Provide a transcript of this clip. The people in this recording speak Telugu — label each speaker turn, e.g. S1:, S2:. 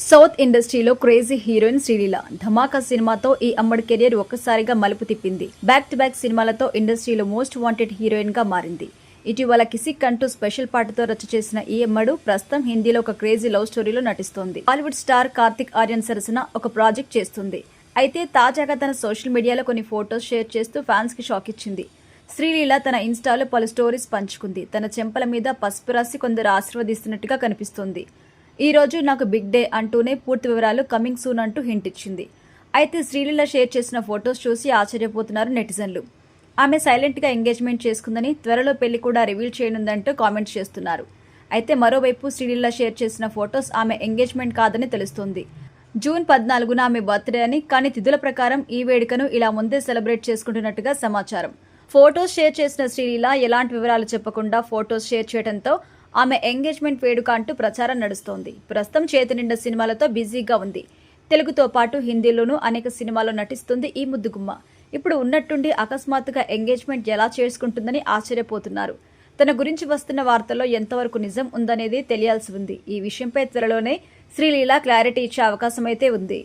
S1: సౌత్ ఇండస్ట్రీలో క్రేజీ హీరోయిన్ శ్రీలీల ధమాకా సినిమాతో ఈ అమ్మడి కెరియర్ ఒక్కసారిగా మలుపు తిప్పింది. బ్యాక్ టు బ్యాక్ సినిమాలతో ఇండస్ట్రీలో మోస్ట్ వాంటెడ్ హీరోయిన్ గా మారింది. ఇటీవల కిసిక్ అంటూ స్పెషల్ పాటతో రచ్చ చేసిన ఈ అమ్మడు ప్రస్తుతం హిందీలో ఒక క్రేజీ లవ్ స్టోరీలో నటిస్తోంది. బాలీవుడ్ స్టార్ కార్తిక్ ఆర్యన్ సరసన ఒక ప్రాజెక్ట్ చేస్తుంది. అయితే తాజాగా తన సోషల్ మీడియాలో కొన్ని ఫోటోస్ షేర్ చేస్తూ ఫ్యాన్స్ కి షాక్ ఇచ్చింది. శ్రీలీల తన ఇన్స్టాలో పలు స్టోరీస్ పంచుకుంది. తన చెంపల మీద పసుపు రాసి కొందరు ఆశీర్వదిస్తున్నట్టుగా కనిపిస్తోంది. ఈ రోజు నాకు బిగ్ డే అంటూనే పూర్తి వివరాలు కమింగ్ సూన్ అంటూ హింట్ ఇచ్చింది. అయితే శ్రీలీల షేర్ చేసిన ఫొటోస్ చూసి ఆశ్చర్యపోతున్నారు నెటిజన్లు. ఆమె సైలెంట్ గా ఎంగేజ్మెంట్ చేసుకుందని, త్వరలో పెళ్లి కూడా రివీల్ చేయనుందంటూ కామెంట్స్ చేస్తున్నారు. అయితే మరోవైపు శ్రీలీల షేర్ చేసిన ఫొటోస్ ఆమె ఎంగేజ్మెంట్ కాదని తెలుస్తోంది. జూన్ 14న ఆమె బర్త్డే అని, కానీ తిథుల ప్రకారం ఈ వేడుకను ఇలా ముందే సెలబ్రేట్ చేసుకుంటున్నట్టుగా సమాచారం. ఫొటోస్ షేర్ చేసిన శ్రీలీల ఎలాంటి వివరాలు చెప్పకుండా ఫొటోస్ షేర్ చేయడంతో ఆమె ఎంగేజ్మెంట్ వేడుక అంటూ ప్రచారం నడుస్తోంది. ప్రస్తుతం చేతి నిండా సినిమాలతో బిజీగా ఉంది. తెలుగుతో పాటు హిందీలోనూ అనేక సినిమాల్లో నటిస్తుంది ఈ ముద్దుగుమ్మ. ఇప్పుడు ఉన్నట్టుండి అకస్మాత్తుగా ఎంగేజ్మెంట్ ఎలా చేసుకుంటుందని ఆశ్చర్యపోతున్నారు. తన గురించి వస్తున్న వార్తల్లో ఎంతవరకు నిజం ఉందనేది తెలియాల్సి ఉంది. ఈ విషయంపై త్వరలోనే శ్రీలీల క్లారిటీ ఇచ్చే అవకాశం అయితే ఉంది.